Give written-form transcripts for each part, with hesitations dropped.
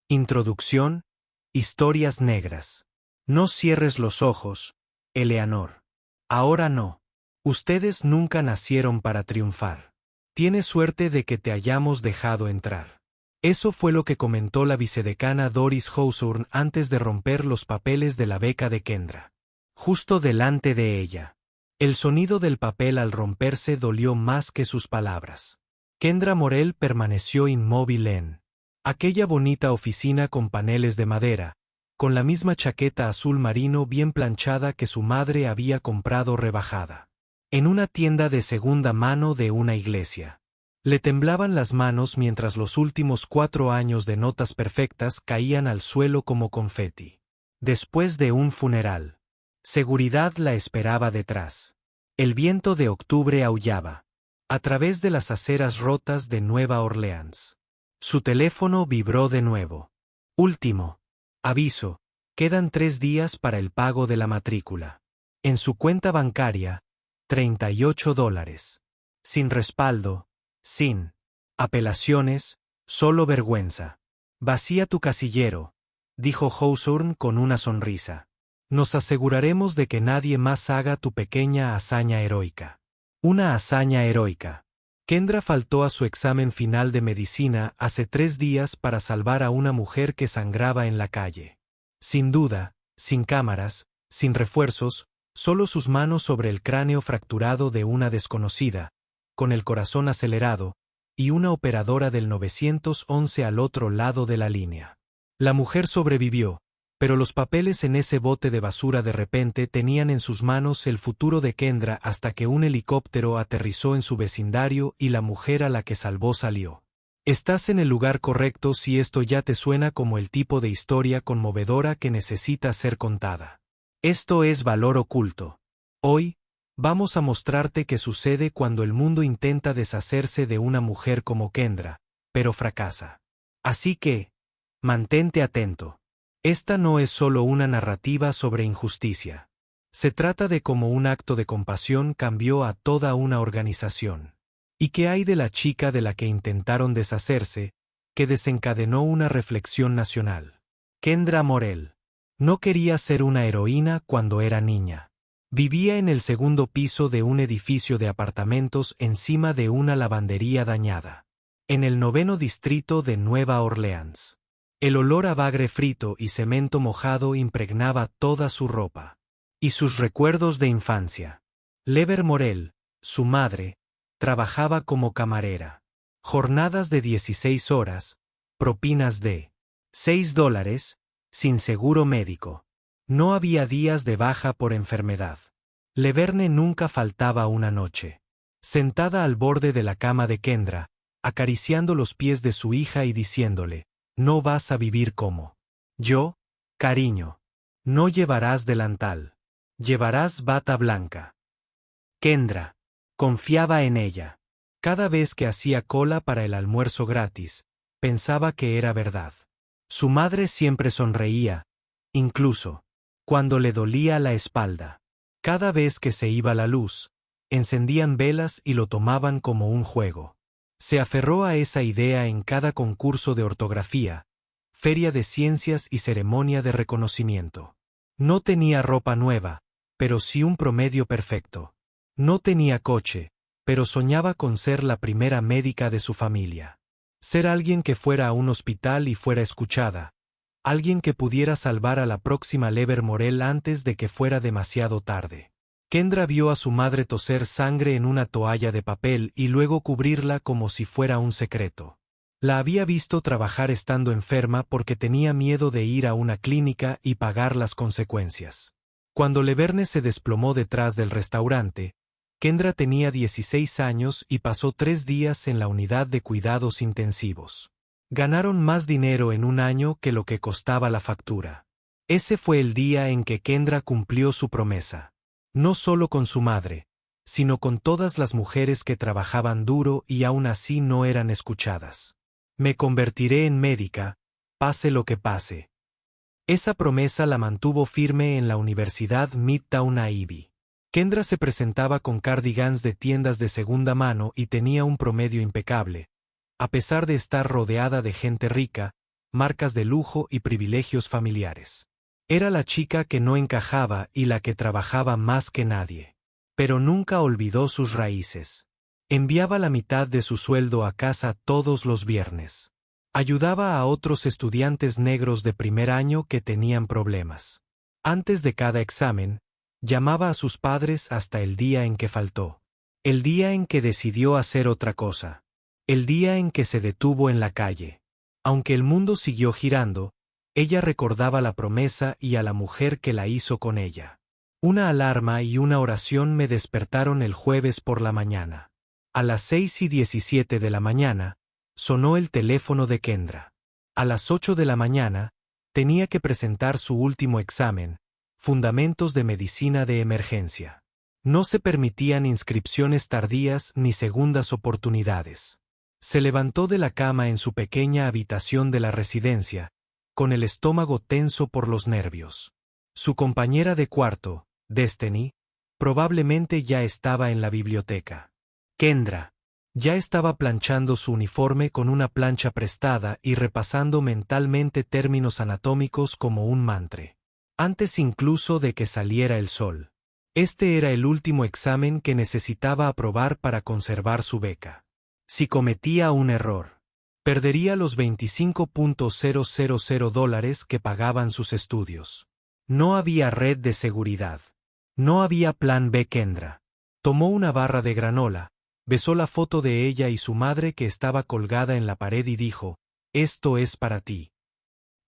Introducción. Historias negras. No cierres los ojos, Eleanor. Ahora no. Ustedes nunca nacieron para triunfar. Tienes suerte de que te hayamos dejado entrar. Eso fue lo que comentó la vicedecana Doris Hawthorne antes de romper los papeles de la beca de Kendra. Justo delante de ella. El sonido del papel al romperse dolió más que sus palabras. Kendra Morell permaneció inmóvil en aquella bonita oficina con paneles de madera, con la misma chaqueta azul marino bien planchada que su madre había comprado rebajada en una tienda de segunda mano de una iglesia. Le temblaban las manos mientras los últimos 4 años de notas perfectas caían al suelo como confeti. Después de un funeral. Seguridad la esperaba detrás. El viento de octubre aullaba a través de las aceras rotas de Nueva Orleans. Su teléfono vibró de nuevo. Último aviso, quedan 3 días para el pago de la matrícula. En su cuenta bancaria, $38. Sin respaldo, sin apelaciones, solo vergüenza. Vacía tu casillero, dijo Hawthorne con una sonrisa. Nos aseguraremos de que nadie más haga tu pequeña hazaña heroica. Una hazaña heroica. Kendra faltó a su examen final de medicina hace 3 días para salvar a una mujer que sangraba en la calle. Sin duda, sin cámaras, sin refuerzos, solo sus manos sobre el cráneo fracturado de una desconocida, con el corazón acelerado, y una operadora del 911 al otro lado de la línea. La mujer sobrevivió, pero los papeles en ese bote de basura de repente tenían en sus manos el futuro de Kendra hasta que un helicóptero aterrizó en su vecindario y la mujer a la que salvó salió. Estás en el lugar correcto si esto ya te suena como el tipo de historia conmovedora que necesita ser contada. Esto es Valor Oculto. Hoy, vamos a mostrarte qué sucede cuando el mundo intenta deshacerse de una mujer como Kendra, pero fracasa. Así que, mantente atento. Esta no es solo una narrativa sobre injusticia. Se trata de cómo un acto de compasión cambió a toda una organización. ¿Y qué hay de la chica de la que intentaron deshacerse, que desencadenó una reflexión nacional? Kendra Morell. No quería ser una heroína cuando era niña. Vivía en el segundo piso de un edificio de apartamentos encima de una lavandería dañada. En el 9º distrito de Nueva Orleans. El olor a bagre frito y cemento mojado impregnaba toda su ropa. Y sus recuerdos de infancia. Lever Morell, su madre, trabajaba como camarera. Jornadas de 16 horas, propinas de $6, sin seguro médico. No había días de baja por enfermedad. Leverne nunca faltaba una noche. Sentada al borde de la cama de Kendra, acariciando los pies de su hija y diciéndole, no vas a vivir como yo, cariño. No llevarás delantal. Llevarás bata blanca. Kendra confiaba en ella. Cada vez que hacía cola para el almuerzo gratis, pensaba que era verdad. Su madre siempre sonreía, incluso cuando le dolía la espalda. Cada vez que se iba la luz, encendían velas y lo tomaban como un juego. Se aferró a esa idea en cada concurso de ortografía, feria de ciencias y ceremonia de reconocimiento. No tenía ropa nueva, pero sí un promedio perfecto. No tenía coche, pero soñaba con ser la primera médica de su familia. Ser alguien que fuera a un hospital y fuera escuchada. Alguien que pudiera salvar a la próxima Lever Morell antes de que fuera demasiado tarde. Kendra vio a su madre toser sangre en una toalla de papel y luego cubrirla como si fuera un secreto. La había visto trabajar estando enferma porque tenía miedo de ir a una clínica y pagar las consecuencias. Cuando Leverne se desplomó detrás del restaurante, Kendra tenía 16 años y pasó 3 días en la unidad de cuidados intensivos. Ganaron más dinero en un año que lo que costaba la factura. Ese fue el día en que Kendra cumplió su promesa. No solo con su madre, sino con todas las mujeres que trabajaban duro y aún así no eran escuchadas. Me convertiré en médica, pase lo que pase. Esa promesa la mantuvo firme en la Universidad Midtown Ivy. Kendra se presentaba con cardigans de tiendas de segunda mano y tenía un promedio impecable. A pesar de estar rodeada de gente rica, marcas de lujo y privilegios familiares. Era la chica que no encajaba y la que trabajaba más que nadie. Pero nunca olvidó sus raíces. Enviaba la mitad de su sueldo a casa todos los viernes. Ayudaba a otros estudiantes negros de primer año que tenían problemas. Antes de cada examen, llamaba a sus padres hasta el día en que faltó. El día en que decidió hacer otra cosa. El día en que se detuvo en la calle. Aunque el mundo siguió girando, ella recordaba la promesa y a la mujer que la hizo con ella. Una alarma y una oración me despertaron el jueves por la mañana. A las 6:17 de la mañana, sonó el teléfono de Kendra. A las 8 de la mañana, tenía que presentar su último examen, Fundamentos de Medicina de Emergencia. No se permitían inscripciones tardías ni segundas oportunidades. Se levantó de la cama en su pequeña habitación de la residencia, con el estómago tenso por los nervios. Su compañera de cuarto, Destiny, probablemente ya estaba en la biblioteca. Kendra ya estaba planchando su uniforme con una plancha prestada y repasando mentalmente términos anatómicos como un mantra. Antes incluso de que saliera el sol. Este era el último examen que necesitaba aprobar para conservar su beca. Si cometía un error, perdería los $25,000 que pagaban sus estudios. No había red de seguridad. No había plan B. Kendra tomó una barra de granola, besó la foto de ella y su madre que estaba colgada en la pared y dijo, «Esto es para ti».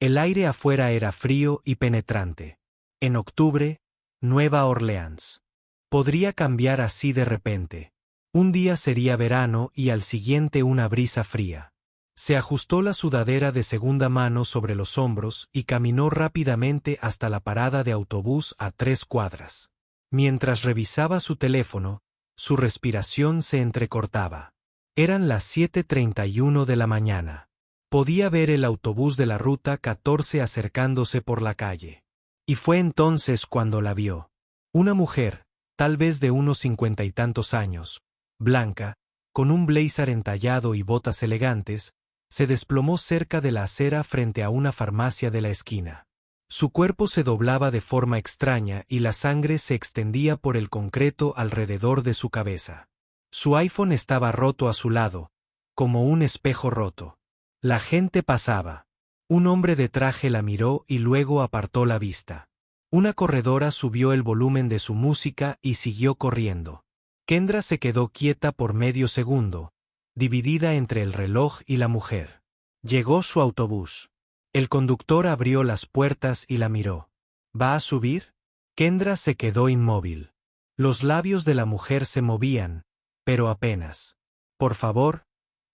El aire afuera era frío y penetrante. En octubre, Nueva Orleans. Podría cambiar así de repente. Un día sería verano y al siguiente una brisa fría. Se ajustó la sudadera de segunda mano sobre los hombros y caminó rápidamente hasta la parada de autobús a 3 cuadras. Mientras revisaba su teléfono, su respiración se entrecortaba. Eran las 7:31 de la mañana. Podía ver el autobús de la ruta 14 acercándose por la calle. Y fue entonces cuando la vio. Una mujer, tal vez de unos 50 y tantos años, blanca, con un blazer entallado y botas elegantes, se desplomó cerca de la acera frente a una farmacia de la esquina. Su cuerpo se doblaba de forma extraña y la sangre se extendía por el concreto alrededor de su cabeza. Su iPhone estaba roto a su lado, como un espejo roto. La gente pasaba. Un hombre de traje la miró y luego apartó la vista. Una corredora subió el volumen de su música y siguió corriendo. Kendra se quedó quieta por medio segundo, dividida entre el reloj y la mujer. Llegó su autobús. El conductor abrió las puertas y la miró. ¿Va a subir? Kendra se quedó inmóvil. Los labios de la mujer se movían, pero apenas. Por favor,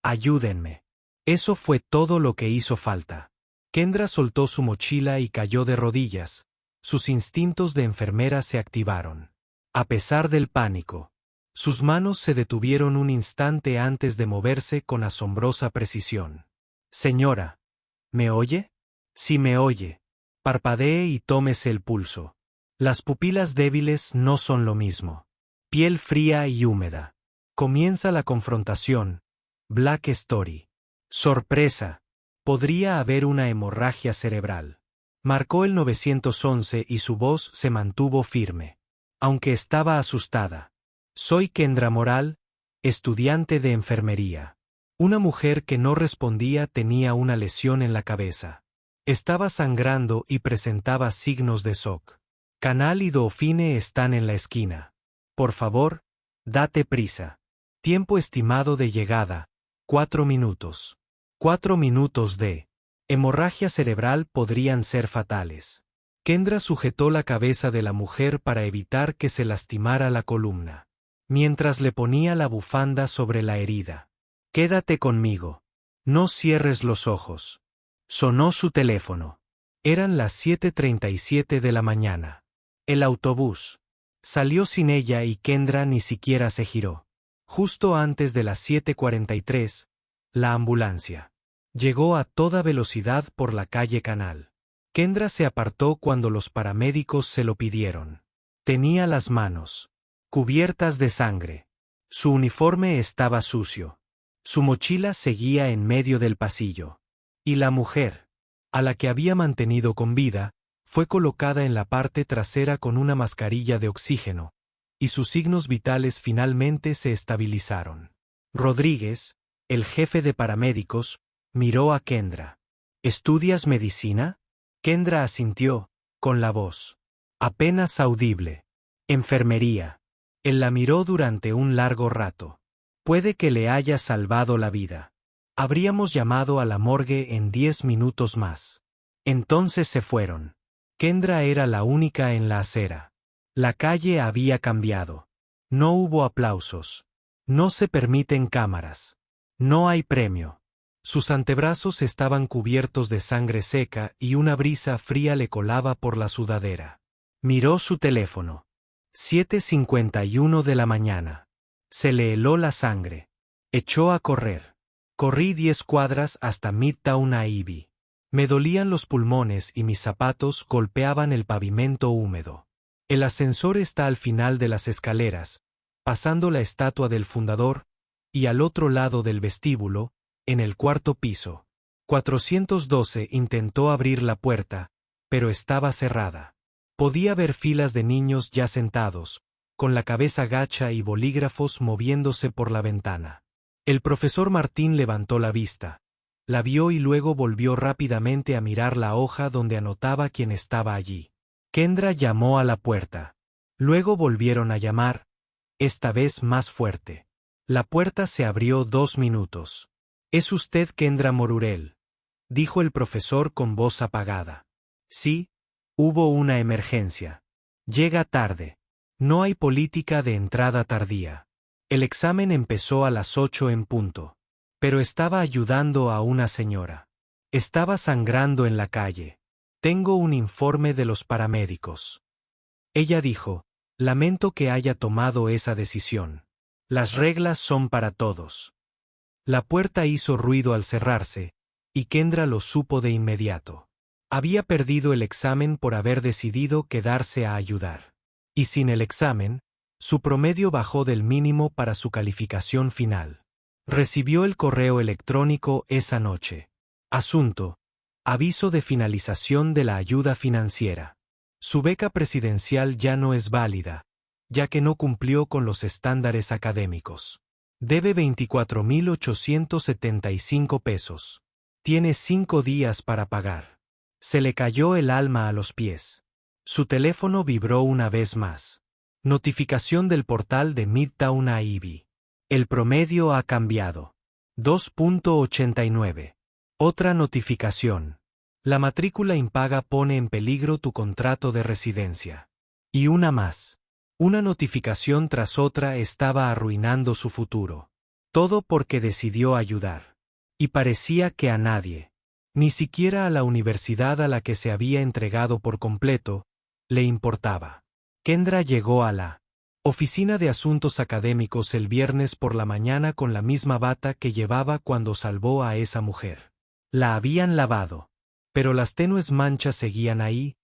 ayúdenme. Eso fue todo lo que hizo falta. Kendra soltó su mochila y cayó de rodillas. Sus instintos de enfermera se activaron. A pesar del pánico, sus manos se detuvieron un instante antes de moverse con asombrosa precisión. Señora, ¿me oye? Si me oye. Parpadee y tómese el pulso. Las pupilas débiles no son lo mismo. Piel fría y húmeda. Comienza la confrontación. Black Story. Sorpresa. Podría haber una hemorragia cerebral. Marcó el 911 y su voz se mantuvo firme. Aunque estaba asustada. Soy Kendra Moral, estudiante de enfermería. Una mujer que no respondía tenía una lesión en la cabeza. Estaba sangrando y presentaba signos de shock. Canal y Dauphine están en la esquina. Por favor, date prisa. Tiempo estimado de llegada, 4 minutos. 4 minutos de hemorragia cerebral podrían ser fatales. Kendra sujetó la cabeza de la mujer para evitar que se lastimara la columna. Mientras le ponía la bufanda sobre la herida. Quédate conmigo. No cierres los ojos. Sonó su teléfono. Eran las 7:37 de la mañana. El autobús salió sin ella y Kendra ni siquiera se giró. Justo antes de las 7:43, la ambulancia llegó a toda velocidad por la calle Canal. Kendra se apartó cuando los paramédicos se lo pidieron. Tenía las manos cubiertas de sangre. Su uniforme estaba sucio. Su mochila seguía en medio del pasillo. Y la mujer A la que había mantenido con vida, fue colocada en la parte trasera con una mascarilla de oxígeno, y sus signos vitales finalmente se estabilizaron. Rodríguez, el jefe de paramédicos, miró a Kendra. ¿Estudias medicina? Kendra asintió, con la voz apenas audible. Enfermería. Él la miró durante un largo rato. Puede que le haya salvado la vida. Habríamos llamado a la morgue en 10 minutos más. Entonces se fueron. Kendra era la única en la acera. La calle había cambiado. No hubo aplausos. No se permiten cámaras. No hay premio. Sus antebrazos estaban cubiertos de sangre seca y una brisa fría le colaba por la sudadera. Miró su teléfono. 7:51 de la mañana. Se le heló la sangre. Echó a correr. Corrí 10 cuadras hasta Midtown Ivy. Me dolían los pulmones y mis zapatos golpeaban el pavimento húmedo. El ascensor está al final de las escaleras, pasando la estatua del fundador, y al otro lado del vestíbulo, en el cuarto piso. 412 intentó abrir la puerta, pero estaba cerrada. Podía ver filas de niños ya sentados, con la cabeza gacha y bolígrafos moviéndose por la ventana. El profesor Martín levantó la vista. La vio y luego volvió rápidamente a mirar la hoja donde anotaba quién estaba allí. Kendra llamó a la puerta. Luego volvieron a llamar, esta vez más fuerte. La puerta se abrió 2 minutos. «¿Es usted Kendra Morurell?», dijo el profesor con voz apagada. «Sí, hubo una emergencia. Llega tarde. No hay política de entrada tardía. El examen empezó a las 8 en punto. Pero estaba ayudando a una señora. Estaba sangrando en la calle. Tengo un informe de los paramédicos». Ella dijo, «Lamento que haya tomado esa decisión. Las reglas son para todos». La puerta hizo ruido al cerrarse, y Kendra lo supo de inmediato. Había perdido el examen por haber decidido quedarse a ayudar. Y sin el examen, su promedio bajó del mínimo para su calificación final. Recibió el correo electrónico esa noche. Asunto: aviso de finalización de la ayuda financiera. Su beca presidencial ya no es válida, ya que no cumplió con los estándares académicos. Debe 24.875 pesos. Tiene 5 días para pagar. Se le cayó el alma a los pies. Su teléfono vibró una vez más. Notificación del portal de Midtown Ivy. El promedio ha cambiado. 2.89. Otra notificación. La matrícula impaga pone en peligro tu contrato de residencia. Y una más. Una notificación tras otra estaba arruinando su futuro. Todo porque decidió ayudar. Y parecía que a nadie, ni siquiera a la universidad a la que se había entregado por completo, le importaba. Kendra llegó a la oficina de asuntos académicos el viernes por la mañana con la misma bata que llevaba cuando salvó a esa mujer. La habían lavado, pero las tenues manchas seguían ahí,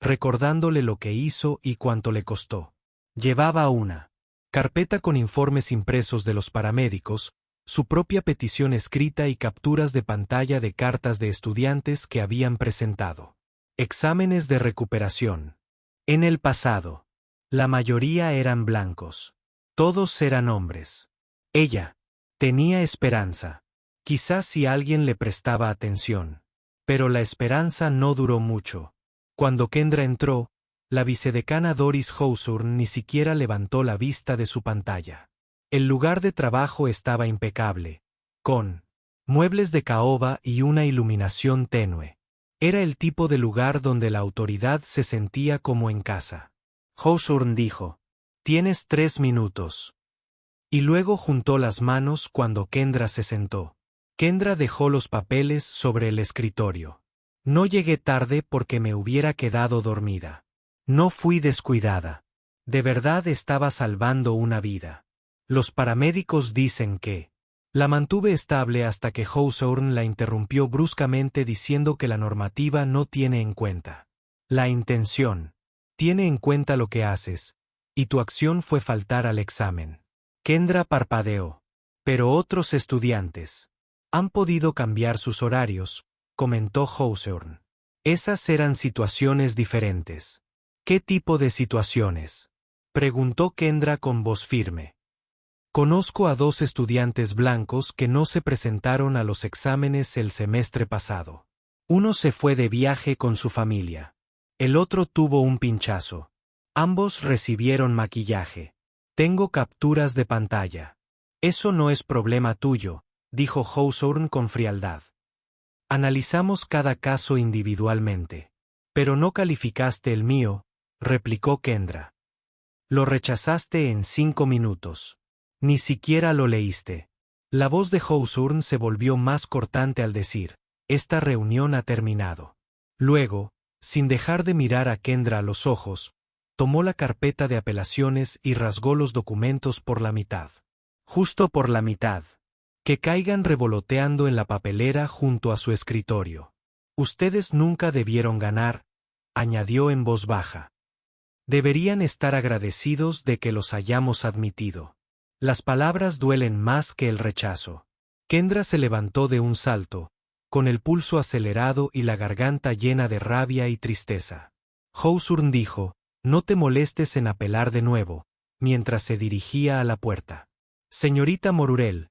recordándole lo que hizo y cuánto le costó. Llevaba una carpeta con informes impresos de los paramédicos, su propia petición escrita y capturas de pantalla de cartas de estudiantes que habían presentado. Exámenes de recuperación. En el pasado, la mayoría eran blancos. Todos eran hombres. Ella tenía esperanza. Quizás si alguien le prestaba atención. Pero la esperanza no duró mucho. Cuando Kendra entró, la vicedecana Doris Hawthorne ni siquiera levantó la vista de su pantalla. El lugar de trabajo estaba impecable, con muebles de caoba y una iluminación tenue. Era el tipo de lugar donde la autoridad se sentía como en casa. Hawthorne dijo, «Tienes 3 minutos». Y luego juntó las manos cuando Kendra se sentó. Kendra dejó los papeles sobre el escritorio. «No llegué tarde porque me hubiera quedado dormida. No fui descuidada. De verdad estaba salvando una vida. Los paramédicos dicen que...». La mantuve estable hasta que Hawthorne la interrumpió bruscamente diciendo que la normativa no tiene en cuenta la intención. Tiene en cuenta lo que haces, y tu acción fue faltar al examen. Kendra parpadeó. «Pero otros estudiantes han podido cambiar sus horarios, comentó Hawthorne. Esas eran situaciones diferentes. ¿Qué tipo de situaciones? Preguntó Kendra con voz firme. Conozco a 2 estudiantes blancos que no se presentaron a los exámenes el semestre pasado. Uno se fue de viaje con su familia. El otro tuvo un pinchazo. Ambos recibieron maquillaje. Tengo capturas de pantalla. Eso no es problema tuyo, dijo Hawthorne con frialdad. Analizamos cada caso individualmente. Pero no calificaste el mío, replicó Kendra. Lo rechazaste en 5 minutos. Ni siquiera lo leíste. La voz de Hawthorne se volvió más cortante al decir, esta reunión ha terminado. Luego, sin dejar de mirar a Kendra a los ojos, tomó la carpeta de apelaciones y rasgó los documentos por la mitad. Justo por la mitad. Que caigan revoloteando en la papelera junto a su escritorio. Ustedes nunca debieron ganar, añadió en voz baja. Deberían estar agradecidos de que los hayamos admitido. Las palabras duelen más que el rechazo. Kendra se levantó de un salto, con el pulso acelerado y la garganta llena de rabia y tristeza. Hawthorne dijo, no te molestes en apelar de nuevo, mientras se dirigía a la puerta. Señorita Morurell,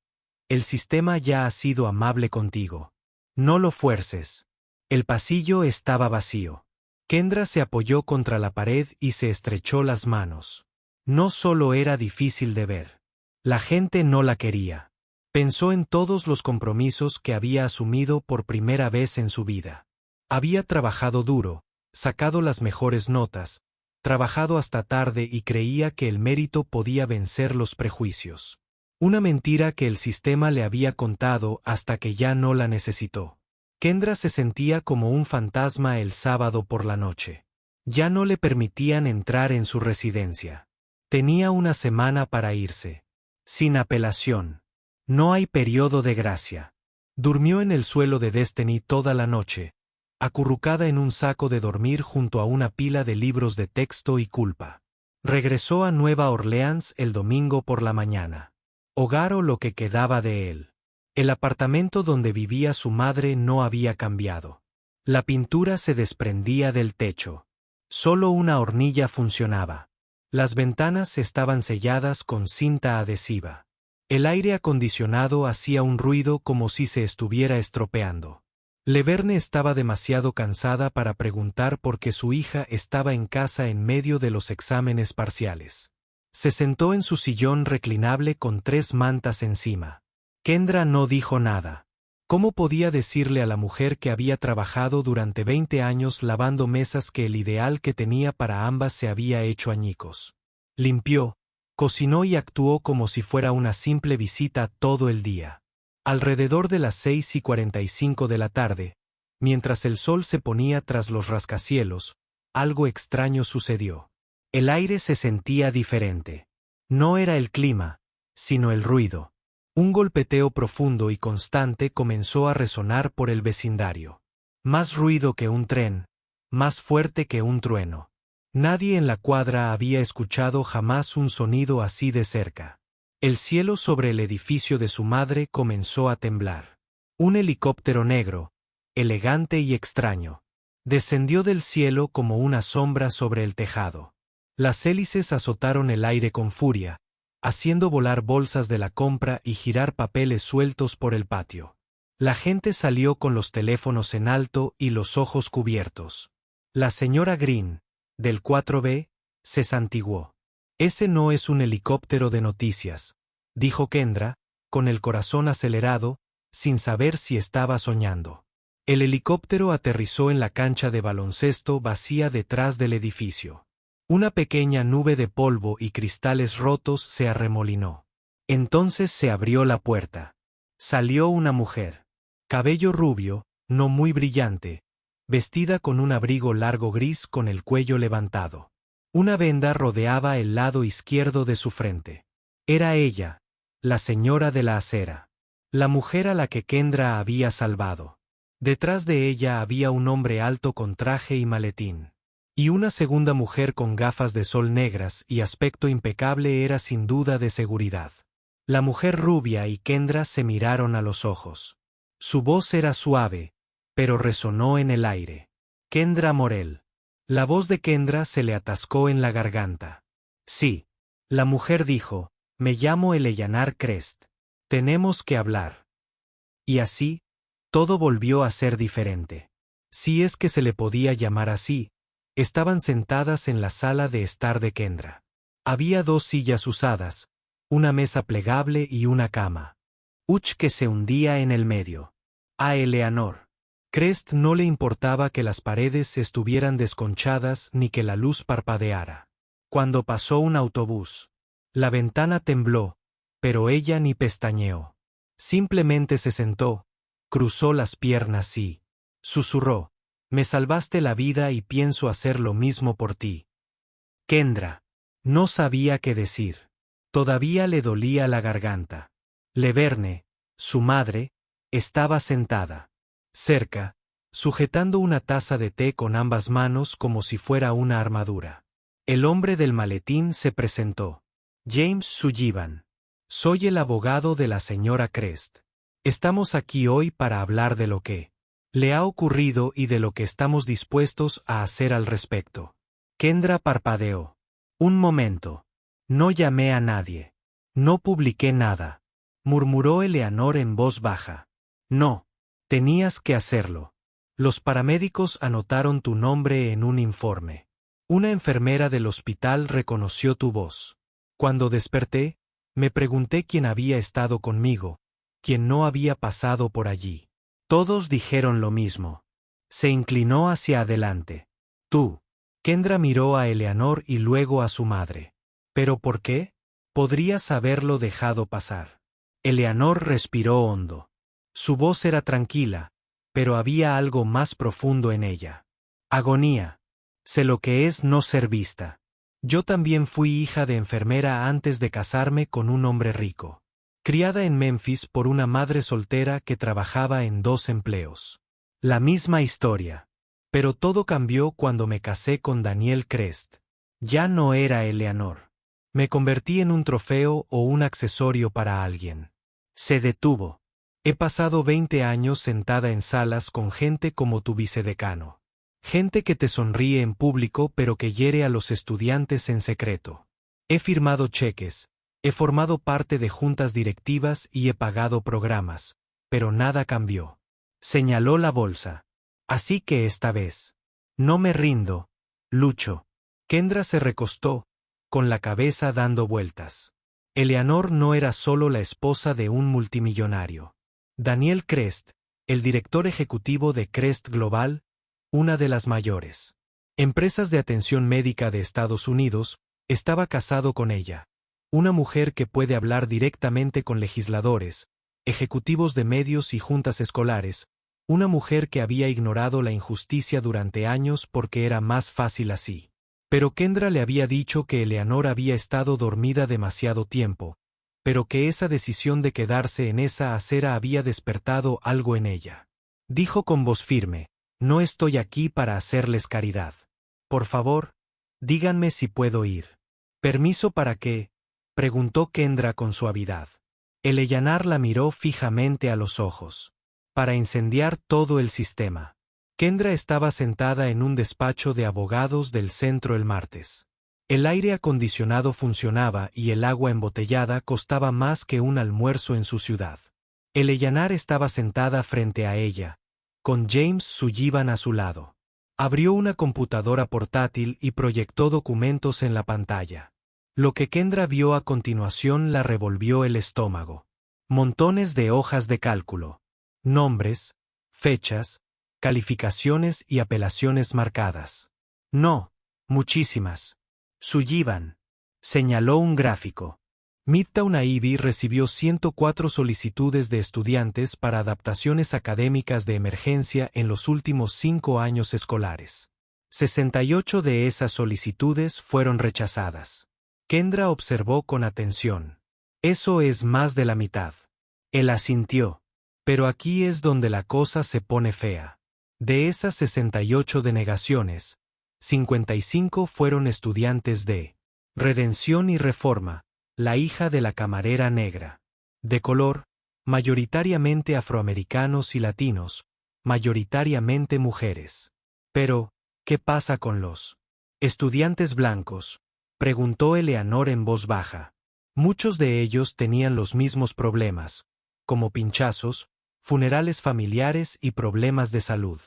el sistema ya ha sido amable contigo. No lo fuerces. El pasillo estaba vacío. Kendra se apoyó contra la pared y se estrechó las manos. No solo era difícil de ver. La gente no la quería. Pensó en todos los compromisos que había asumido por primera vez en su vida. Había trabajado duro, sacado las mejores notas, trabajado hasta tarde y creía que el mérito podía vencer los prejuicios. Una mentira que el sistema le había contado hasta que ya no la necesitó. Kendra se sentía como un fantasma el sábado por la noche. Ya no le permitían entrar en su residencia. Tenía una semana para irse. Sin apelación. No hay periodo de gracia. Durmió en el suelo de Destiny toda la noche, acurrucada en un saco de dormir junto a una pila de libros de texto y culpa. Regresó a Nueva Orleans el domingo por la mañana. Hogar o lo que quedaba de él. El apartamento donde vivía su madre no había cambiado. La pintura se desprendía del techo. Solo una hornilla funcionaba. Las ventanas estaban selladas con cinta adhesiva. El aire acondicionado hacía un ruido como si se estuviera estropeando. Laverne estaba demasiado cansada para preguntar por qué su hija estaba en casa en medio de los exámenes parciales. Se sentó en su sillón reclinable con 3 mantas encima. Kendra no dijo nada. ¿Cómo podía decirle a la mujer que había trabajado durante 20 años lavando mesas que el ideal que tenía para ambas se había hecho añicos? Limpió, cocinó y actuó como si fuera una simple visita todo el día. Alrededor de las 6:45 de la tarde, mientras el sol se ponía tras los rascacielos, algo extraño sucedió. El aire se sentía diferente. No era el clima, sino el ruido. Un golpeteo profundo y constante comenzó a resonar por el vecindario. Más ruido que un tren, más fuerte que un trueno. Nadie en la cuadra había escuchado jamás un sonido así de cerca. El cielo sobre el edificio de su madre comenzó a temblar. Un helicóptero negro, elegante y extraño, descendió del cielo como una sombra sobre el tejado. Las hélices azotaron el aire con furia, haciendo volar bolsas de la compra y girar papeles sueltos por el patio. La gente salió con los teléfonos en alto y los ojos cubiertos. La señora Green, del 4B, se santiguó. Ese no es un helicóptero de noticias, dijo Kendra, con el corazón acelerado, sin saber si estaba soñando. El helicóptero aterrizó en la cancha de baloncesto vacía detrás del edificio. Una pequeña nube de polvo y cristales rotos se arremolinó. Entonces se abrió la puerta. Salió una mujer. Cabello rubio, no muy brillante, vestida con un abrigo largo gris con el cuello levantado. Una venda rodeaba el lado izquierdo de su frente. Era ella, la señora de la acera. La mujer a la que Kendra había salvado. Detrás de ella había un hombre alto con traje y maletín. Y una segunda mujer con gafas de sol negras y aspecto impecable era sin duda de seguridad. La mujer rubia y Kendra se miraron a los ojos. Su voz era suave, pero resonó en el aire. Kendra Morel. La voz de Kendra se le atascó en la garganta. Sí. La mujer dijo, me llamo Eleanor Crest. Tenemos que hablar. Y así, todo volvió a ser diferente. Si es que se le podía llamar así, estaban sentadas en la sala de estar de Kendra. Había 2 sillas usadas, una mesa plegable y una cama. Uch que se hundía en el medio. A Eleanor Crest no le importaba que las paredes estuvieran desconchadas ni que la luz parpadeara. Cuando pasó un autobús, la ventana tembló, pero ella ni pestañeó. Simplemente se sentó, cruzó las piernas y susurró, me salvaste la vida y pienso hacer lo mismo por ti. Kendra no sabía qué decir. Todavía le dolía la garganta. Laverne, su madre, estaba sentada cerca, sujetando una taza de té con ambas manos como si fuera una armadura. El hombre del maletín se presentó. James Sullivan. Soy el abogado de la señora Crest. Estamos aquí hoy para hablar de lo que le ha ocurrido y de lo que estamos dispuestos a hacer al respecto. Kendra parpadeó. Un momento. No llamé a nadie. No publiqué nada. Murmuró Eleanor en voz baja. No. Tenías que hacerlo. Los paramédicos anotaron tu nombre en un informe. Una enfermera del hospital reconoció tu voz. Cuando desperté, me pregunté quién había estado conmigo, quién no había pasado por allí. Todos dijeron lo mismo. Se inclinó hacia adelante. Tú. Kendra miró a Eleanor y luego a su madre. ¿Pero por qué? Podrías haberlo dejado pasar. Eleanor respiró hondo. Su voz era tranquila, pero había algo más profundo en ella. Agonía. Sé lo que es no ser vista. Yo también fui hija de enfermera antes de casarme con un hombre rico. Criada en Memphis por una madre soltera que trabajaba en 2 empleos. La misma historia. Pero todo cambió cuando me casé con Daniel Crest. Ya no era Eleanor. Me convertí en un trofeo o un accesorio para alguien. Se detuvo. He pasado 20 años sentada en salas con gente como tu vicedecano. Gente que te sonríe en público pero que hiere a los estudiantes en secreto. He firmado cheques, he formado parte de juntas directivas y he pagado programas, pero nada cambió. Señaló la bolsa. Así que esta vez. No me rindo, lucho. Kendra se recostó, con la cabeza dando vueltas. Eleanor no era solo la esposa de un multimillonario. Daniel Crest, el director ejecutivo de Crest Global, una de las mayores empresas de atención médica de Estados Unidos, estaba casado con ella. Una mujer que puede hablar directamente con legisladores, ejecutivos de medios y juntas escolares, una mujer que había ignorado la injusticia durante años porque era más fácil así. Pero Kendra le había dicho que Eleanor había estado dormida demasiado tiempo, pero que esa decisión de quedarse en esa acera había despertado algo en ella. Dijo con voz firme, no estoy aquí para hacerles caridad. Por favor, díganme si puedo ir. ¿Permiso para qué? Preguntó Kendra con suavidad. Eleanor la miró fijamente a los ojos. Para incendiar todo el sistema. Kendra estaba sentada en un despacho de abogados del centro el martes. El aire acondicionado funcionaba y el agua embotellada costaba más que un almuerzo en su ciudad. Eleanor estaba sentada frente a ella, con James Sullivan a su lado. Abrió una computadora portátil y proyectó documentos en la pantalla. Lo que Kendra vio a continuación la revolvió el estómago. Montones de hojas de cálculo. Nombres, fechas, calificaciones y apelaciones marcadas. No, muchísimas. Sullivan señaló un gráfico. Midtown Ivy recibió 104 solicitudes de estudiantes para adaptaciones académicas de emergencia en los últimos 5 años escolares. 68 de esas solicitudes fueron rechazadas. Kendra observó con atención. Eso es más de la mitad. Él asintió. Pero aquí es donde la cosa se pone fea. De esas 68 denegaciones, 55 fueron estudiantes de Redención y Reforma, la hija de la camarera negra. De color, mayoritariamente afroamericanos y latinos, mayoritariamente mujeres. Pero, ¿qué pasa con los estudiantes blancos?, preguntó Eleanor en voz baja. Muchos de ellos tenían los mismos problemas, como pinchazos, funerales familiares y problemas de salud.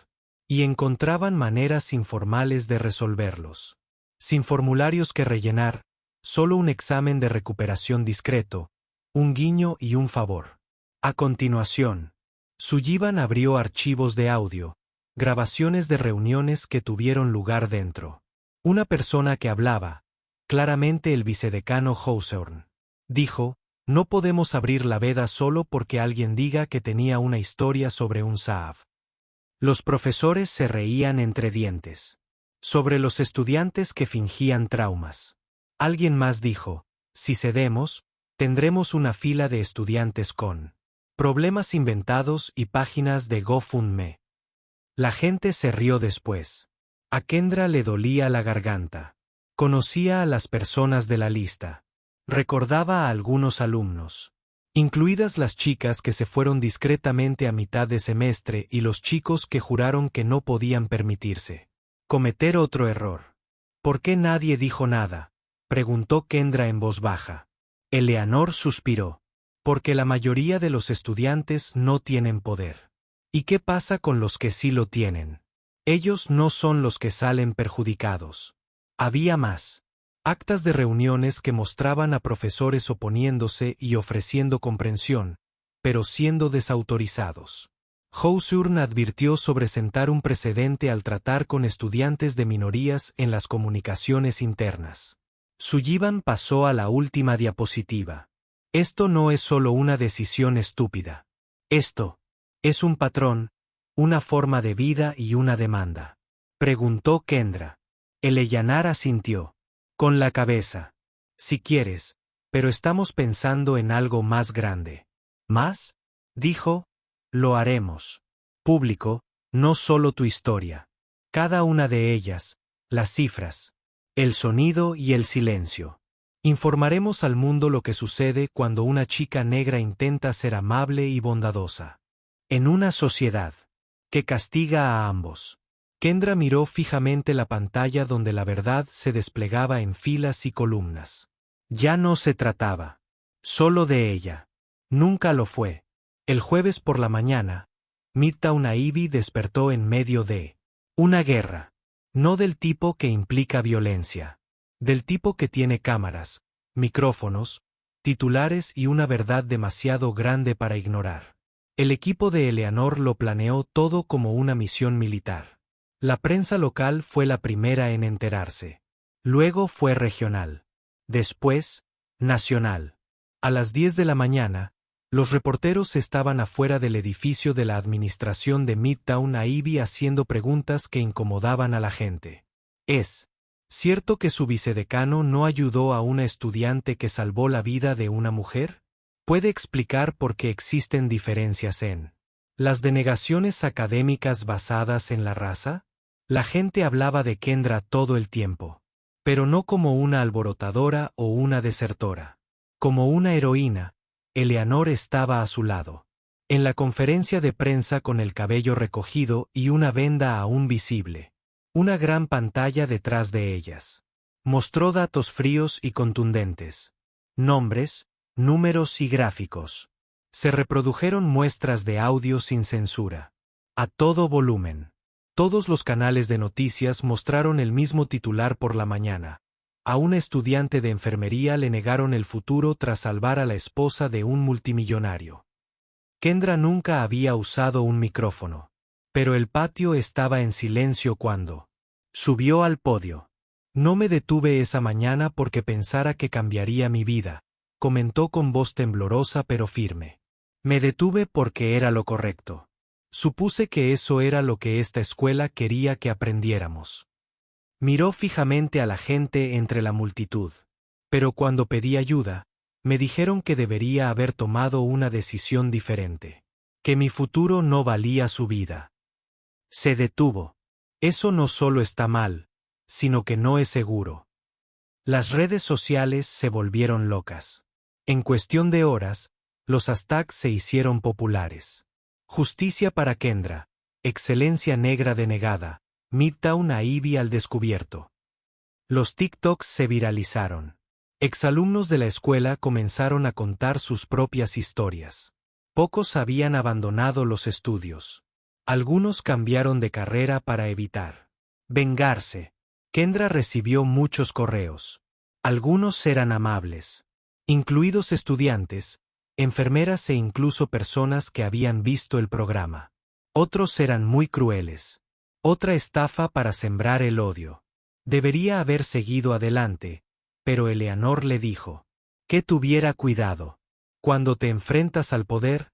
Y encontraban maneras informales de resolverlos. Sin formularios que rellenar, solo un examen de recuperación discreto, un guiño y un favor. A continuación, Sullivan abrió archivos de audio, grabaciones de reuniones que tuvieron lugar dentro. Una persona que hablaba, claramente el vicedecano Hawthorne, dijo: no podemos abrir la veda solo porque alguien diga que tenía una historia sobre un Saab. Los profesores se reían entre dientes. Sobre los estudiantes que fingían traumas. Alguien más dijo: si cedemos, tendremos una fila de estudiantes con problemas inventados y páginas de GoFundMe. La gente se rió después. A Kendra le dolía la garganta. Conocía a las personas de la lista. Recordaba a algunos alumnos, incluidas las chicas que se fueron discretamente a mitad de semestre y los chicos que juraron que no podían permitirse cometer otro error. ¿Por qué nadie dijo nada?, preguntó Kendra en voz baja. Eleanor suspiró. Porque la mayoría de los estudiantes no tienen poder. ¿Y qué pasa con los que sí lo tienen? Ellos no son los que salen perjudicados. Había más. Actas de reuniones que mostraban a profesores oponiéndose y ofreciendo comprensión, pero siendo desautorizados. Hawthorne advirtió sobre sentar un precedente al tratar con estudiantes de minorías en las comunicaciones internas. Sullivan pasó a la última diapositiva. Esto no es solo una decisión estúpida. Esto es un patrón, una forma de vida y una demanda. Preguntó Kendra. Eleanor asintió. Con la cabeza. Si quieres, pero estamos pensando en algo más grande. ¿Más? Dijo. Lo haremos. Público, no solo tu historia. Cada una de ellas, las cifras, el sonido y el silencio. Informaremos al mundo lo que sucede cuando una chica negra intenta ser amable y bondadosa. En una sociedad que castiga a ambos. Kendra miró fijamente la pantalla donde la verdad se desplegaba en filas y columnas. Ya no se trataba solo de ella. Nunca lo fue. El jueves por la mañana, Midtown Ivy despertó en medio de una guerra. No del tipo que implica violencia. Del tipo que tiene cámaras, micrófonos, titulares y una verdad demasiado grande para ignorar. El equipo de Eleanor lo planeó todo como una misión militar. La prensa local fue la primera en enterarse. Luego fue regional. Después, nacional. A las 10 de la mañana, los reporteros estaban afuera del edificio de la administración de Midtown Ivy haciendo preguntas que incomodaban a la gente. ¿Es cierto que su vicedecano no ayudó a una estudiante que salvó la vida de una mujer? ¿Puede explicar por qué existen diferencias en las denegaciones académicas basadas en la raza? La gente hablaba de Kendra todo el tiempo, pero no como una alborotadora o una desertora. Como una heroína. Eleanor estaba a su lado. En la conferencia de prensa con el cabello recogido y una venda aún visible. Una gran pantalla detrás de ellas. Mostró datos fríos y contundentes. Nombres, números y gráficos. Se reprodujeron muestras de audio sin censura. A todo volumen. Todos los canales de noticias mostraron el mismo titular por la mañana. A una estudiante de enfermería le negaron el futuro tras salvar a la esposa de un multimillonario. Kendra nunca había usado un micrófono. Pero el patio estaba en silencio cuando subió al podio. No me detuve esa mañana porque pensara que cambiaría mi vida, comentó con voz temblorosa pero firme. Me detuve porque era lo correcto. Supuse que eso era lo que esta escuela quería que aprendiéramos. Miró fijamente a la gente entre la multitud. Pero cuando pedí ayuda, me dijeron que debería haber tomado una decisión diferente. Que mi futuro no valía su vida. Se detuvo. Eso no solo está mal, sino que no es seguro. Las redes sociales se volvieron locas. En cuestión de horas, los hashtags se hicieron populares. Justicia para Kendra. excelencia negra denegada, Midtown Ivy al descubierto. Los TikToks se viralizaron. Exalumnos de la escuela comenzaron a contar sus propias historias. Pocos habían abandonado los estudios. Algunos cambiaron de carrera para evitar vengarse. Kendra recibió muchos correos. Algunos eran amables, incluidos estudiantes, enfermeras e incluso personas que habían visto el programa. Otros eran muy crueles. Otra estafa para sembrar el odio. Debería haber seguido adelante, pero Eleanor le dijo que tuviera cuidado. Cuando te enfrentas al poder,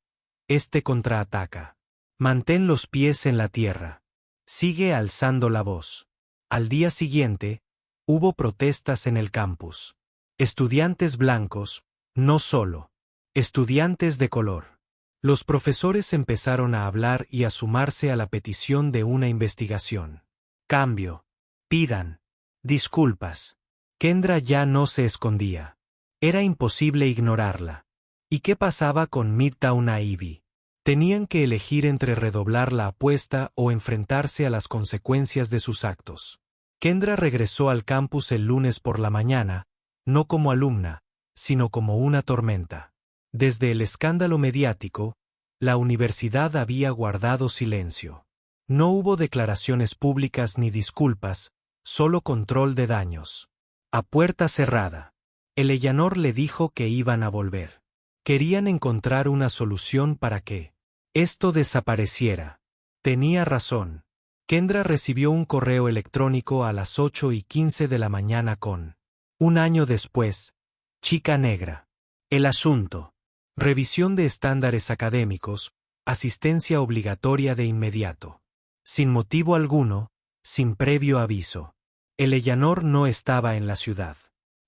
este contraataca. Mantén los pies en la tierra. Sigue alzando la voz. Al día siguiente, hubo protestas en el campus. Estudiantes blancos, no solo. Estudiantes de color. Los profesores empezaron a hablar y a sumarse a la petición de una investigación. Cambio. Pidan disculpas. Kendra ya no se escondía. Era imposible ignorarla. ¿Y qué pasaba con Midtown Ivy? Tenían que elegir entre redoblar la apuesta o enfrentarse a las consecuencias de sus actos. Kendra regresó al campus el lunes por la mañana, no como alumna, sino como una tormenta. Desde el escándalo mediático, la universidad había guardado silencio. No hubo declaraciones públicas ni disculpas, solo control de daños. A puerta cerrada. Eleanor le dijo que iban a volver. Querían encontrar una solución para que esto desapareciera. Tenía razón. Kendra recibió un correo electrónico a las 8:15 de la mañana con: un año después, chica negra. El asunto. Revisión de estándares académicos, asistencia obligatoria de inmediato. Sin motivo alguno, sin previo aviso. Eleanor no estaba en la ciudad.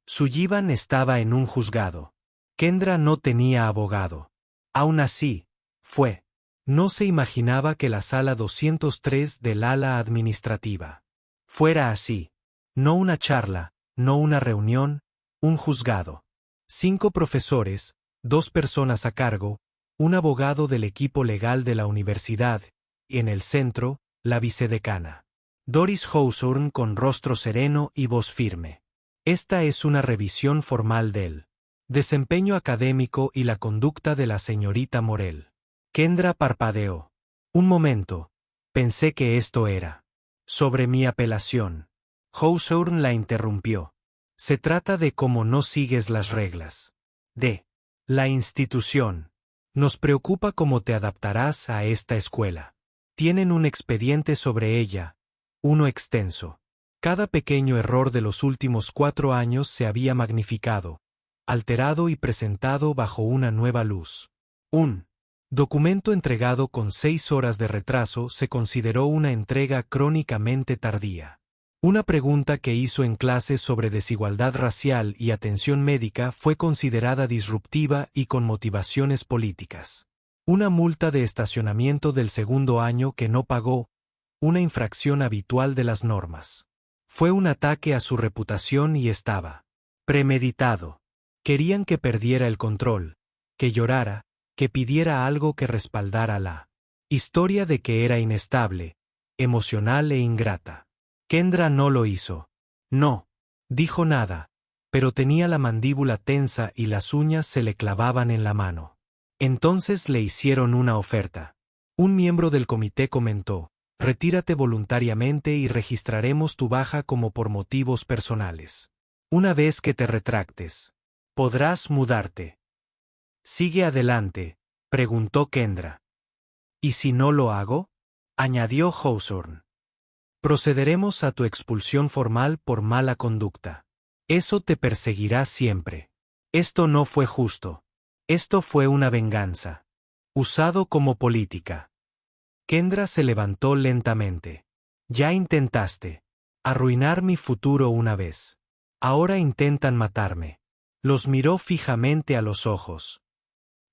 Sullivan estaba en un juzgado. Kendra no tenía abogado. Aún así, fue. No se imaginaba que la sala 203 del ala administrativa fuera así. No una charla, no una reunión, un juzgado. 5 profesores, 2 personas a cargo, un abogado del equipo legal de la universidad, y en el centro, la vicedecana. Doris Hawthorne con rostro sereno y voz firme. Esta es una revisión formal del desempeño académico y la conducta de la señorita Morel. Kendra parpadeó. Un momento. Pensé que esto era sobre mi apelación. Hawthorne la interrumpió. Se trata de cómo no sigues las reglas. De la institución. Nos preocupa cómo te adaptarás a esta escuela. Tienen un expediente sobre ella, uno extenso. Cada pequeño error de los últimos 4 años se había magnificado, alterado y presentado bajo una nueva luz. Un documento entregado con 6 horas de retraso se consideró una entrega crónicamente tardía. Una pregunta que hizo en clase sobre desigualdad racial y atención médica fue considerada disruptiva y con motivaciones políticas. Una multa de estacionamiento del segundo año que no pagó, una infracción habitual de las normas. Fue un ataque a su reputación y estaba premeditado. Querían que perdiera el control, que llorara, que pidiera algo que respaldara la historia de que era inestable, emocional e ingrata. Kendra no lo hizo. No dijo nada, pero tenía la mandíbula tensa y las uñas se le clavaban en la mano. Entonces le hicieron una oferta. Un miembro del comité comentó: retírate voluntariamente y registraremos tu baja como por motivos personales. Una vez que te retractes, podrás mudarte. «¿Sigue adelante?», preguntó Kendra. «¿Y si no lo hago?», añadió Hawthorne. «Procederemos a tu expulsión formal por mala conducta. Eso te perseguirá siempre. Esto no fue justo. Esto fue una venganza. Usado como política». Kendra se levantó lentamente. «Ya intentaste arruinar mi futuro una vez. Ahora intentan matarme». Los miró fijamente a los ojos.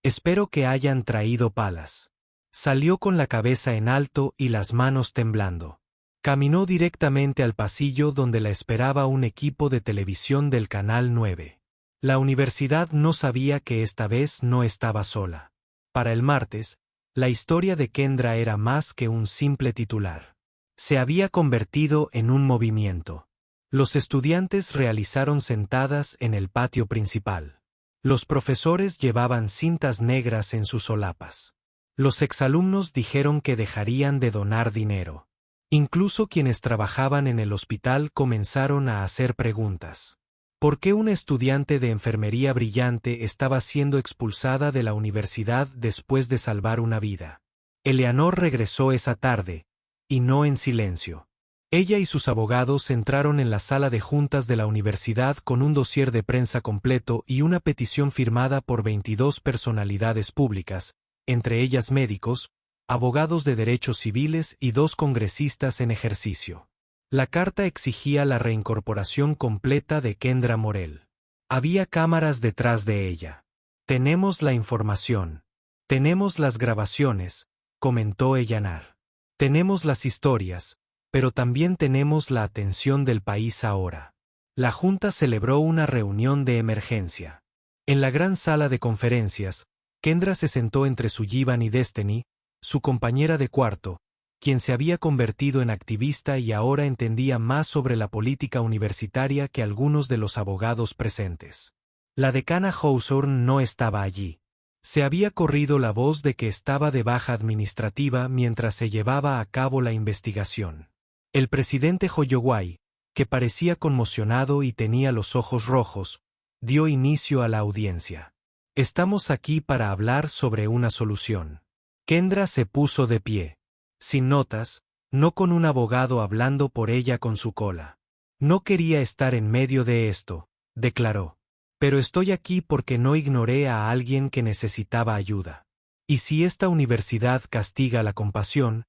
«Espero que hayan traído palas». Salió con la cabeza en alto y las manos temblando. Caminó directamente al pasillo donde la esperaba un equipo de televisión del Canal 9. La universidad no sabía que esta vez no estaba sola. Para el martes, La historia de Kendra era más que un simple titular. Se había convertido en un movimiento. Los estudiantes realizaron sentadas en el patio principal. Los profesores llevaban cintas negras en sus solapas. Los exalumnos dijeron que dejarían de donar dinero. Incluso quienes trabajaban en el hospital comenzaron a hacer preguntas. ¿Por qué una estudiante de enfermería brillante estaba siendo expulsada de la universidad después de salvar una vida? Eleanor regresó esa tarde, y no en silencio. Ella y sus abogados entraron en la sala de juntas de la universidad con un dossier de prensa completo y una petición firmada por 22 personalidades públicas, entre ellas médicos, abogados de derechos civiles y 2 congresistas en ejercicio. La carta exigía la reincorporación completa de Kendra Morel. Había cámaras detrás de ella. Tenemos la información. Tenemos las grabaciones, comentó Eleanor. Tenemos las historias, pero también tenemos la atención del país ahora. La Junta celebró una reunión de emergencia. En la gran sala de conferencias, Kendra se sentó entre Sullivan y Destiny, su compañera de cuarto, quien se había convertido en activista y ahora entendía más sobre la política universitaria que algunos de los abogados presentes. La decana Hawthorne no estaba allí. Se había corrido la voz de que estaba de baja administrativa mientras se llevaba a cabo la investigación. El presidente Holloway, que parecía conmocionado y tenía los ojos rojos, dio inicio a la audiencia. Estamos aquí para hablar sobre una solución. Kendra se puso de pie. Sin notas, no con un abogado hablando por ella con su cola. No quería estar en medio de esto, declaró. Pero estoy aquí porque no ignoré a alguien que necesitaba ayuda. Y si esta universidad castiga la compasión,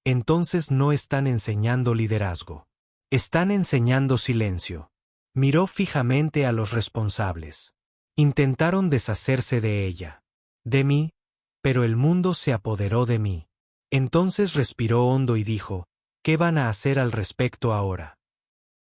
entonces no están enseñando liderazgo. Están enseñando silencio. Miró fijamente a los responsables. Intentaron deshacerse de ella. De mí, pero el mundo se apoderó de mí. Entonces respiró hondo y dijo, ¿qué van a hacer al respecto ahora?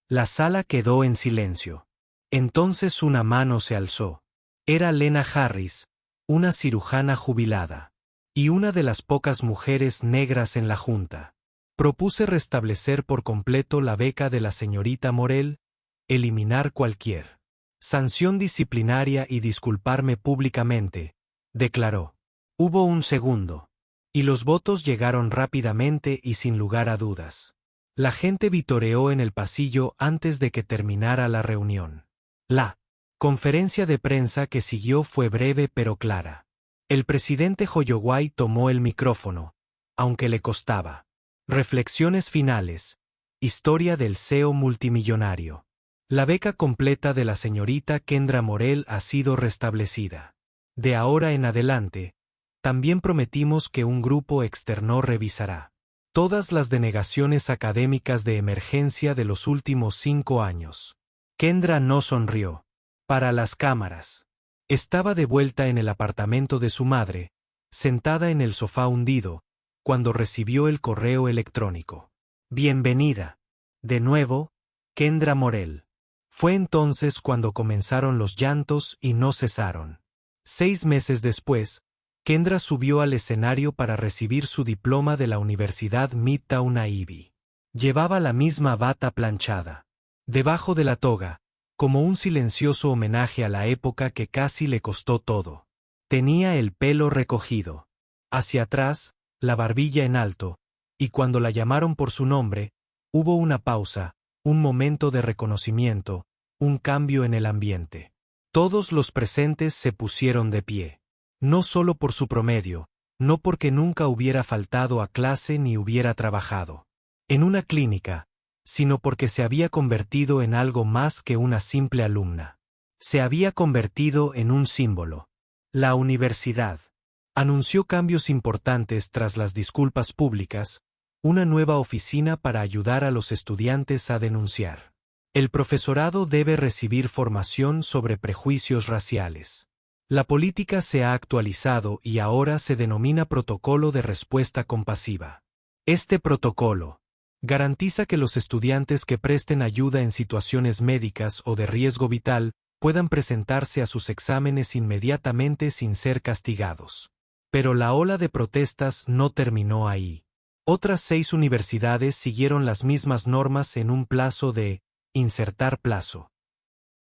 La sala quedó en silencio. Entonces una mano se alzó. Era Lena Harris, una cirujana jubilada. Y una de las pocas mujeres negras en la Junta. Propuse restablecer por completo la beca de la señorita Morel, eliminar cualquier sanción disciplinaria y disculparme públicamente, declaró. Hubo un segundo. Y los votos llegaron rápidamente y sin lugar a dudas. La gente vitoreó en el pasillo antes de que terminara la reunión. La conferencia de prensa que siguió fue breve pero clara. El presidente Holloway tomó el micrófono, aunque le costaba. Reflexiones finales. Historia del CEO multimillonario. La beca completa de la señorita Kendra Morel ha sido restablecida. De ahora en adelante, también prometimos que un grupo externo revisará todas las denegaciones académicas de emergencia de los últimos 5 años. Kendra no sonrió. Para las cámaras. Estaba de vuelta en el apartamento de su madre, sentada en el sofá hundido, cuando recibió el correo electrónico. Bienvenida. De nuevo, Kendra Morel. Fue entonces cuando comenzaron los llantos y no cesaron. 6 meses después, Kendra subió al escenario para recibir su diploma de la Universidad Midtown Ivy. Llevaba la misma bata planchada. Debajo de la toga, como un silencioso homenaje a la época que casi le costó todo. Tenía el pelo recogido. Hacia atrás, la barbilla en alto, y cuando la llamaron por su nombre, hubo una pausa, un momento de reconocimiento, un cambio en el ambiente. Todos los presentes se pusieron de pie. No solo por su promedio, no porque nunca hubiera faltado a clase ni hubiera trabajado en una clínica, sino porque se había convertido en algo más que una simple alumna. Se había convertido en un símbolo. La universidad anunció cambios importantes tras las disculpas públicas, una nueva oficina para ayudar a los estudiantes a denunciar. El profesorado debe recibir formación sobre prejuicios raciales. La política se ha actualizado y ahora se denomina Protocolo de Respuesta Compasiva. Este protocolo garantiza que los estudiantes que presten ayuda en situaciones médicas o de riesgo vital puedan presentarse a sus exámenes inmediatamente sin ser castigados. Pero la ola de protestas no terminó ahí. Otras 6 universidades siguieron las mismas normas en un plazo de insertar plazo.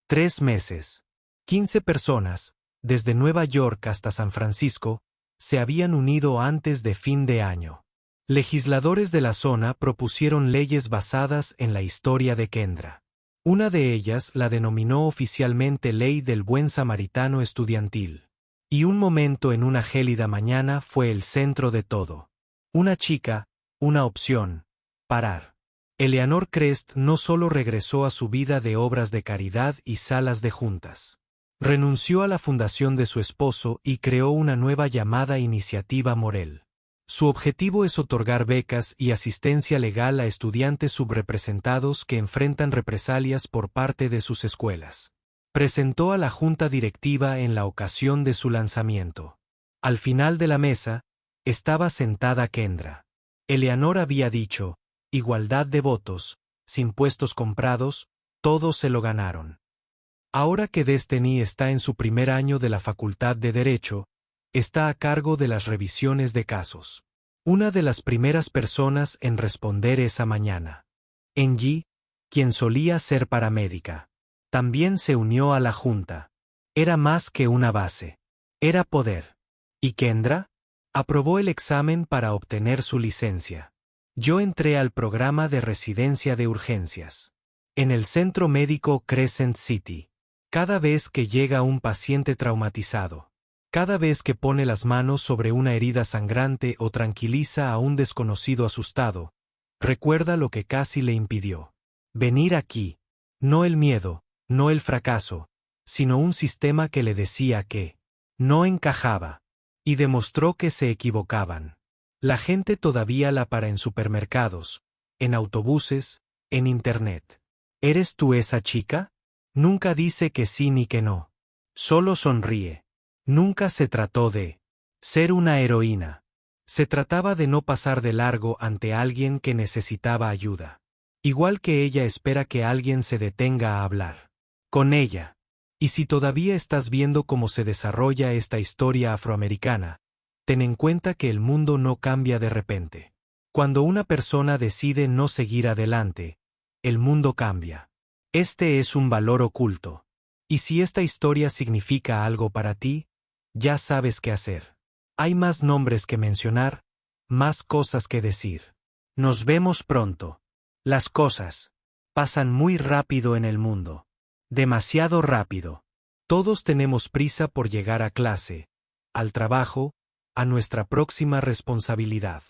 3 meses. 15 personas, desde Nueva York hasta San Francisco, se habían unido antes de fin de año. Legisladores de la zona propusieron leyes basadas en la historia de Kendra. Una de ellas la denominó oficialmente Ley del Buen Samaritano Estudiantil. Y un momento en una gélida mañana fue el centro de todo. Una chica, una opción, parar. Eleanor Crest no solo regresó a su vida de obras de caridad y salas de juntas. Renunció a la fundación de su esposo y creó una nueva llamada Iniciativa Morel. Su objetivo es otorgar becas y asistencia legal a estudiantes subrepresentados que enfrentan represalias por parte de sus escuelas. Presentó a la junta directiva en la ocasión de su lanzamiento. Al final de la mesa, estaba sentada Kendra. Eleanor había dicho, igualdad de votos, sin puestos comprados, todos se lo ganaron. Ahora que Destiny está en su primer año de la Facultad de Derecho, está a cargo de las revisiones de casos. Una de las primeras personas en responder esa mañana. Angie, quien solía ser paramédica, también se unió a la junta. Era más que una base. Era poder. ¿Y Kendra? Aprobó el examen para obtener su licencia. Yo entré al programa de residencia de urgencias. En el centro médico Crescent City. Cada vez que llega un paciente traumatizado, cada vez que pone las manos sobre una herida sangrante o tranquiliza a un desconocido asustado, recuerda lo que casi le impidió venir aquí. No el miedo, no el fracaso, sino un sistema que le decía que no encajaba, y demostró que se equivocaban. La gente todavía la para en supermercados, en autobuses, en internet. ¿Eres tú esa chica? Nunca dice que sí ni que no. Solo sonríe. Nunca se trató de ser una heroína. Se trataba de no pasar de largo ante alguien que necesitaba ayuda. Igual que ella espera que alguien se detenga a hablar con ella. Y si todavía estás viendo cómo se desarrolla esta historia afroamericana, ten en cuenta que el mundo no cambia de repente. Cuando una persona decide no seguir adelante, el mundo cambia. Este es un valor oculto. Y si esta historia significa algo para ti, ya sabes qué hacer. Hay más nombres que mencionar, más cosas que decir. Nos vemos pronto. Las cosas pasan muy rápido en el mundo. Demasiado rápido. Todos tenemos prisa por llegar a clase, al trabajo, a nuestra próxima responsabilidad.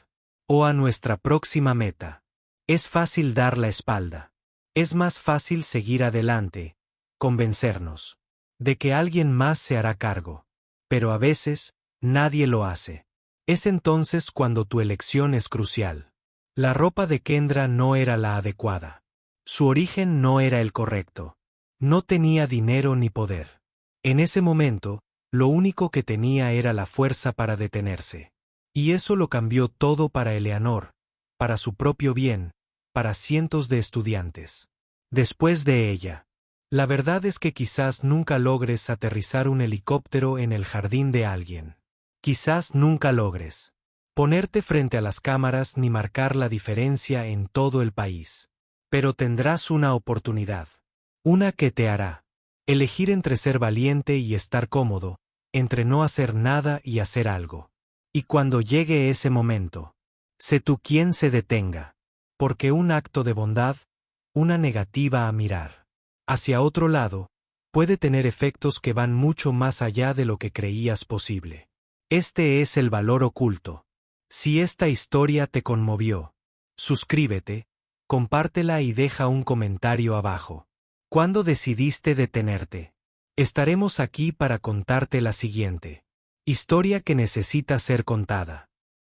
O a nuestra próxima meta. Es fácil dar la espalda. Es más fácil seguir adelante, convencernos de que alguien más se hará cargo. Pero a veces, nadie lo hace. Es entonces cuando tu elección es crucial. La ropa de Kendra no era la adecuada. Su origen no era el correcto. No tenía dinero ni poder. En ese momento, lo único que tenía era la fuerza para detenerse. Y eso lo cambió todo para Eleanor, para su propio bien, para cientos de estudiantes. Después de ella. La verdad es que quizás nunca logres aterrizar un helicóptero en el jardín de alguien. Quizás nunca logres ponerte frente a las cámaras ni marcar la diferencia en todo el país. Pero tendrás una oportunidad. Una que te hará elegir entre ser valiente y estar cómodo, entre no hacer nada y hacer algo. Y cuando llegue ese momento, sé tú quien se detenga. Porque un acto de bondad, una negativa a mirar hacia otro lado, puede tener efectos que van mucho más allá de lo que creías posible. Este es el valor oculto. Si esta historia te conmovió, suscríbete, compártela y deja un comentario abajo. ¿Cuándo decidiste detenerte? Estaremos aquí para contarte la siguiente historia que necesita ser contada.